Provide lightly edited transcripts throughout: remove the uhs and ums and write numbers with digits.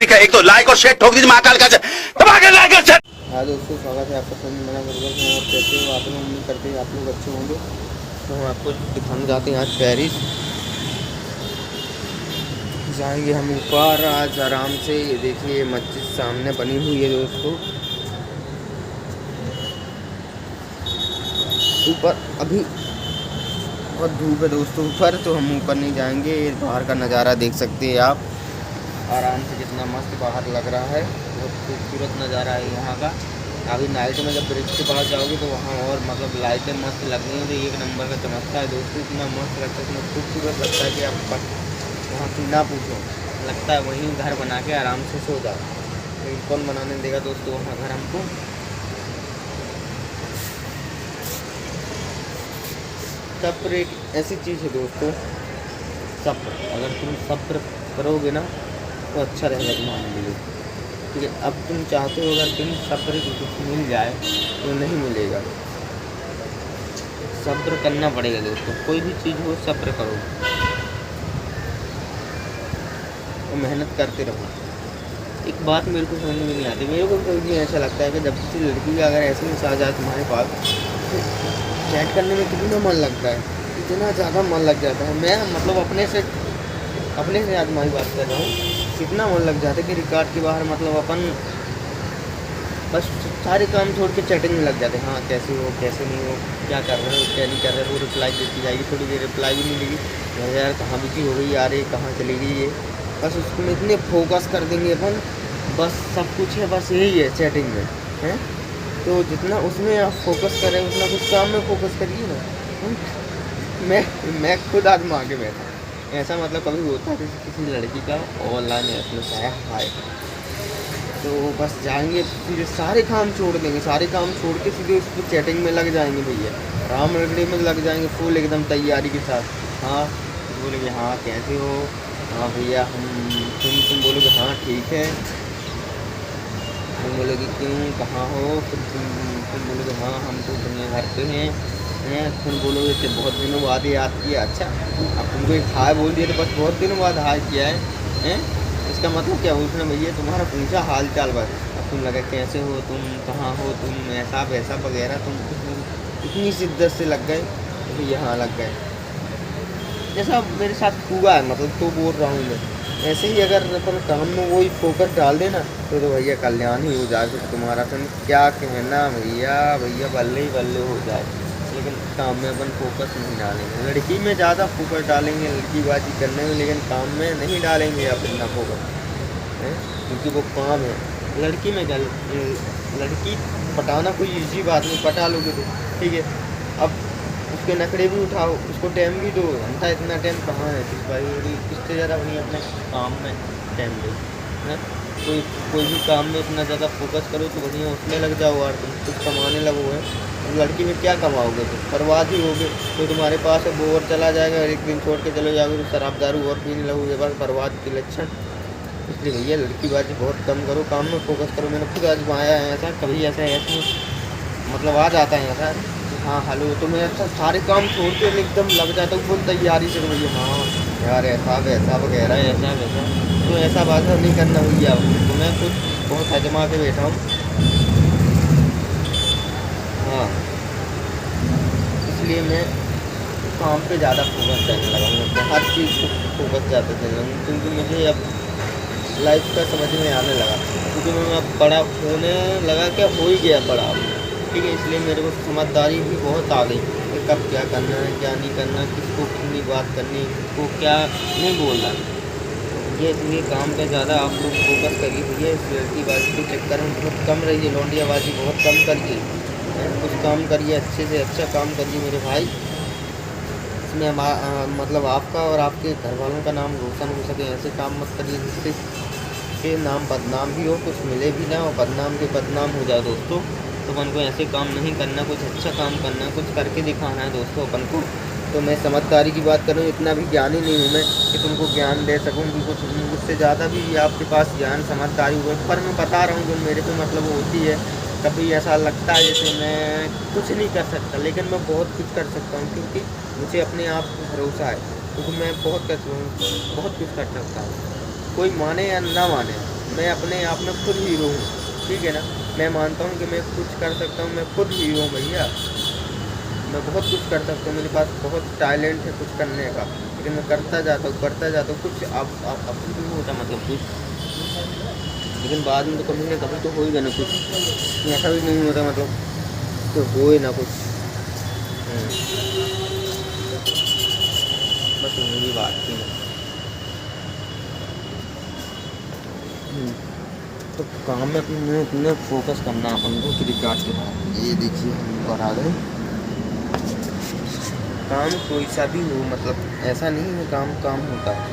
एक तो लाइक और शेयर ठोक दीजिए महाकाल का दबा के लाइक और शेयर। हाँ दोस्तों, स्वागत है आपका सभी मेरा बर्गर में। और कैसे हो आप लोग? उम्मीद करते हैं आप लोग अच्छे होंगे। तो हम आपको दिखाने जाते हैं आज पेरिस जाएंगे हम ऊपर आज आराम से। ये देखिए मस्जिद सामने बनी हुई है दोस्तों। ऊपर अभी बहुत धूप है दोस्तों ऊपर, तो हम ऊपर नहीं जाएंगे। बाहर का नज़ारा देख सकते हैं आप आराम से, कितना मस्त बाहर लग रहा है। बहुत खूबसूरत नज़ारा है यहाँ का। अभी नाइट में जब ब्रिज के पास जाओगे तो वहाँ और मतलब लाइटें मस्त लगनी है, तो एक नंबर का चमकता है दोस्तों। इतना मस्त लगता है, इतना खूबसूरत लगता है कि आप वहाँ की ना पूछो। लगता है वहीं घर बना के आराम से सो जाओ। लेकिन कौन बनाने देगा दोस्तों वहाँ घर हमको। सब्र एक ऐसी चीज़ है दोस्तों, सब्र अगर तुम सब्र करोगे ना तो अच्छा रहेगा तुम्हारे लिए। ठीक है, अब तुम चाहते हो अगर तुम सब्र कुछ मिल जाए तो नहीं मिलेगा। सब्र करना पड़ेगा दोस्तों, कोई भी चीज़ हो सब्र करो और मेहनत करते रहो। एक बात मेरे को समझ में नहीं आती, मेरे को कभी ऐसा लगता है कि जब किसी लड़की का अगर ऐसे मैसेज आ जाए तुम्हारे पास तो चैट करने में कितना मन लगता है, इतना ज़्यादा मन लग जाता है। मैं मतलब अपने से आजमाई बात कर रहा हूँ। कितना मन लग जाता है कि रिकॉर्ड के बाहर मतलब अपन बस सारे काम छोड़ के चैटिंग में लग जाते हैं। हाँ कैसे हो, कैसे नहीं हो, क्या कर रहे हो, क्या नहीं कर रहे हो। वो रिप्लाई देती जाएगी, थोड़ी देर रिप्लाई भी नहीं देगी। अरे यार कहाँ बिजी हो गई यार, ये कहाँ चली गई ये। बस उसको इतने फोकस कर देंगे अपन, बस सब कुछ है, बस यही है चैटिंग में है। तो जितना उसमें आप फोकस करें उतना कुछ काम में फोकस करिए ना। मैं खुद आजमा के बैठा। ऐसा मतलब कभी होता है किसी लड़की का ऑनलाइन एसएमएस आया हाय, तो बस जाएंगे फिर सारे काम छोड़ देंगे, सारे काम छोड़ के सीधे उस पर चैटिंग में लग जाएंगे भैया। राम रगड़े में लग जाएंगे फुल एकदम तैयारी के साथ। हाँ बोलेंगे हाँ कैसे हो, हाँ भैया हम तुम बोलोगे हाँ ठीक है, तुम बोलोगे क्यों कहाँ हो, फिर तुम बोलोगे हाँ हम तो दुनिया घर पे हैं। तुम बोलोगे कि बहुत दिनों बाद याद किया। अच्छा अब तुमको एक हाय बोल दिया तो बस बहुत दिनों बाद हाय किया है? इसका मतलब क्या उसने भैया तुम्हारा पूछा हाल चाल बस। अब तुम लगा कैसे हो, तुम कहाँ हो, तुम ऐसा वैसा वगैरह, तुम इतनी शिद्दत से लग गए तो भैया हाँ लग गए। जैसा मेरे साथ हुआ है मतलब तो बोल रहा हूँ मैं। ऐसे ही अगर अपन काम में वही फोकस डाल देना तो भैया कल्याण ही हो जाए। तो तुम्हारा तुम क्या कहना भैया, भैया बल्ले ही बल्ले हो जाए। लेकिन काम में अपन फोकस नहीं डालेंगे, लड़की में ज़्यादा फोकस डालेंगे लड़कीबाजी करने में, लेकिन काम में नहीं डालेंगे अपना फोकस है, क्योंकि वो काम है। लड़की में क्या, लड़की पटाना कोई ईजी बात नहीं, पटा लोगे तो ठीक है। अब उसके नखरे भी उठाओ, उसको टाइम भी दो। घंटा इतना टाइम कहाँ है किस भाई, किससे ज़्यादा अपनी अपने काम में टाइम दो है। कोई भी काम में इतना ज़्यादा फोकस करो तो बढ़िया उसमें लग जाओ और तुम कुछ कमाने लगो है। लड़की में क्या कमाओगे, तो बर्बाद ही होगे। तो तुम्हारे पास है वो और चला जाएगा, एक दिन छोड़ के चले जाओगे तो शराब दारू और पीने लगोगे, बस बर्बाद के लक्षण। इसलिए भैया लड़कीबाजी बहुत कम करो, काम में फोकस करो। मैंने खुद आजमाया है ऐसा, कभी ऐसा मतलब आ जाता है ऐसा हाँ हेलो, तो मैं अच्छा सारे काम छोड़ के एकदम लग जाता हूँ फुल तैयारी से भैया हाँ यार ऐसा वैसा वगैरह ऐसा वैसा। तो ऐसा बात नहीं करना भैया, तो मैं खुद बहुत आजमा के बैठा हूँ। हाँ इसलिए मैं काम पे ज़्यादा फोकस करने लगा हूँ, मैं हर चीज़ को फोकस ज़्यादा करने लगा हूँ, क्योंकि मुझे अब लाइफ का समझ में आने लगा। क्योंकि मैं अब बड़ा होने लगा, क्या हो ही गया बड़ा ठीक है। इसलिए मेरे को समझदारी भी बहुत आ गई कि कब क्या करना है क्या नहीं करना, किसको कितनी बात करनी, किसको क्या नहीं बोलना। ये इसलिए काम पे ज़्यादा आप लोग फोकस करिए भैया। इस लड़कीबाजी के चक्कर में बहुत कम रहिए, लौंडियाबाजी बहुत कम करिए, कुछ काम करिए, अच्छे से अच्छा काम करिए मेरे भाई। इसमें मतलब आपका और आपके घर वालों का नाम रोशन हो सके, ऐसे काम मत करिए जिससे के नाम बदनाम भी हो, कुछ मिले भी ना और बदनाम के बदनाम हो जाए दोस्तों। तो अपन को ऐसे काम नहीं करना, कुछ अच्छा काम करना है, कुछ करके दिखाना है दोस्तों अपन को। तो मैं समझदारी की बात कर रहा हूँ, इतना भी ज्ञानी नहीं हूँ मैं कि तुमको ज्ञान दे सकूँ कि कुछ मुझसे ज़्यादा भी आपके पास ज्ञान समझदारी हुआ, पर मैं बता रहा हूँ जो मेरे पे मतलब होती है। कभी ऐसा लगता है जैसे मैं कुछ नहीं कर सकता, लेकिन मैं बहुत कुछ कर सकता हूँ, क्योंकि मुझे अपने आप पर भरोसा है। क्योंकि मैं बहुत कुछ कर सकता हूँ, कोई माने या ना माने मैं अपने आप में खुद हीरो हूँ, ठीक है ना। मैं मानता हूँ कि मैं कुछ कर सकता हूँ, मैं खुद हीरो हूँ भैया। मैं बहुत कुछ कर सकता हूँ, मेरे पास बहुत टैलेंट है कुछ करने का, लेकिन मैं करता जाता हूँ कुछ अब भी नहीं होता मतलब कुछ, लेकिन बाद में तो कभी ना कभी तो हो ही ना कुछ। ऐसा भी नहीं होता मतलब तो होए ना कुछ। बस वही बात थी। तो काम में अपने फोकस करना अपन को कि रिचार्ज के बाद ये देखिए हम ऊपर आ गए। काम कोई सा भी हो, मतलब ऐसा नहीं है काम काम होता है,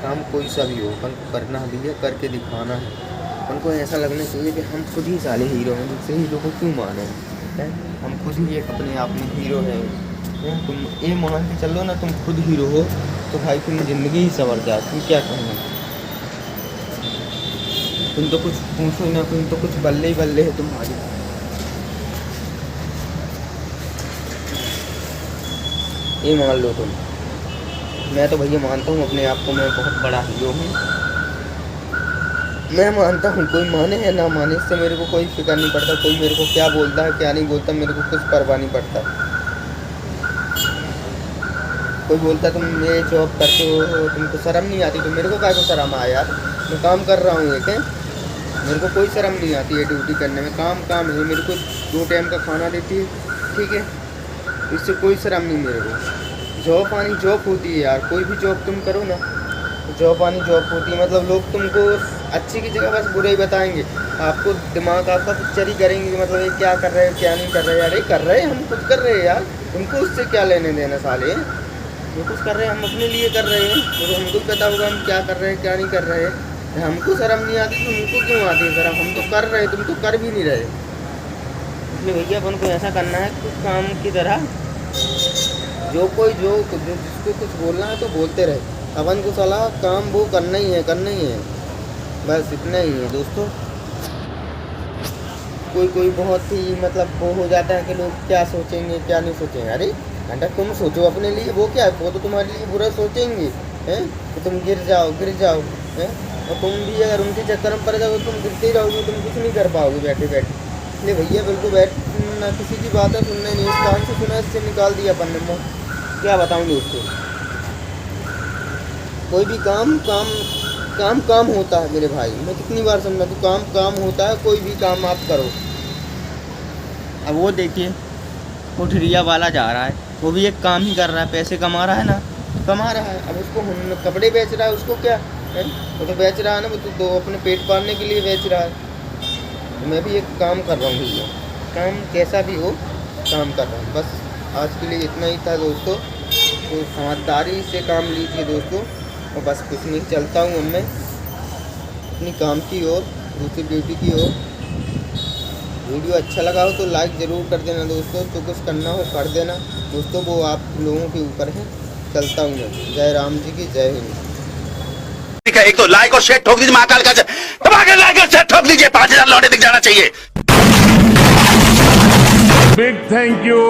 काम कोई सा भी हो अपन को करना भी है, करके दिखाना है। अपन को ऐसा लगना चाहिए कि हम खुद ही साले हीरो हैं, दूसरे हीरो को क्यों माने हैं। हम खुद ही एक अपने आप में हीरो हैं। तुम ये मान के चलो ना तुम खुद हीरो हो तो भाई तुम ज़िंदगी ही संवर जाए। तुम क्या कहना, तुम तो कुछ पूछो ही ना, तुम तो कुछ बल्ले ही बल्ले है तुम्हारी। ये मान लो तुम। मैं तो भैया मानता हूँ अपने आप को मैं बहुत बड़ा हीरो हूँ। मैं मानता हूँ, कोई माने या ना माने इससे मेरे को कोई फिक्र नहीं पड़ता। कोई मेरे को क्या बोलता है क्या नहीं बोलता मेरे को कुछ परवाह नहीं पड़ता। कोई बोलता तुम ये जॉब करते हो तुमको शर्म नहीं आती, तो मेरे को क्या को शर्म आया यार, मैं काम कर रहा हूँ एक है, मेरे को कोई शर्म नहीं आती है ड्यूटी करने में। काम काम है, मेरे को 2 टाइम का खाना देती है, ठीक है, इससे कोई शर्म नहीं मेरे को। जॉब आनी जॉब होती है यार, कोई भी जॉब तुम करो ना, जॉब आनी जॉब होती है। मतलब लोग तुमको अच्छी की जगह बस बुरा ही बताएंगे, आपको दिमाग आपका पिक्चर ही करेंगे कि मतलब ये क्या कर रहे हैं क्या नहीं कर रहे। यार ये कर रहे हैं, हम खुद कर रहे हैं यार, तुमको उससे क्या लेने देना साले। जो कुछ कर रहे हैं हम अपने लिए कर रहे हैं, तो हमको पता होगा हम क्या कर रहे हैं क्या नहीं कर रहे हैं। हमको शर्म नहीं आती तो उनको क्यों आती है शर्म, हम तो कर रहे हैं, तुम तो कर भी नहीं रहे। इसलिए भैया अपन को ऐसा करना है कुछ काम की तरह, जो जिसको कुछ बोलना है तो बोलते रहे। अपन को सलाह काम वो करना ही है, बस इतना ही है दोस्तों। कोई बहुत ही मतलब वो हो जाता है कि लोग क्या सोचेंगे क्या नहीं सोचेंगे। अरे घंटा तुम सोचो अपने लिए, वो क्या है, वो तो तुम्हारे लिए बुरा सोचेंगे हैं तो तुम गिर जाओ हैं। और तुम भी अगर उनके चक्कर में पड़ जाओ तुम गिरते ही रहोगे, तुम कुछ नहीं कर पाओगे बैठे बैठे। इसलिए भैया बिल्कुल बैठना, किसी की बातें सुनना नहीं, इस कान से सुना इससे निकाल दिया अपन ने। क्या बताऊँ दोस्तों, कोई भी काम होता है मेरे भाई। मैं कितनी बार समझा तू, काम होता है, कोई भी काम आप करो। अब वो देखिए कोठरिया वाला जा रहा है, वो भी एक काम ही कर रहा है, पैसे कमा रहा है ना, कमा रहा है। अब उसको कपड़े बेच रहा है, उसको क्या है, वो तो बेच रहा है ना, वो तो दो अपने पेट पालने के लिए बेच रहा है। तो मैं भी एक काम कर रहा हूँ भैया, काम कैसा भी हो काम कर रहा हूँ। बस आज के लिए इतना ही था दोस्तों, तो समझदारी से काम लीजिए दोस्तों। और बस कुछ नहीं, चलता हूँ मैं अपनी काम की ओर, दूसरी ड्यूटी की ओर। वीडियो अच्छा लगा हो तो लाइक ज़रूर कर देना दोस्तों, तो कुछ करना हो कर देना दोस्तों, वो आप लोगों के ऊपर है। चलता हूँ मैं, जय राम जी की जय हिंद। ठीक है, एक तो लाइक और शेयर ठोक दीजिए महाकाल का, दबा के लाइक और शेयर ठोक दीजिए, 5000 लौटे दिख जाना चाहिए। Big thank you.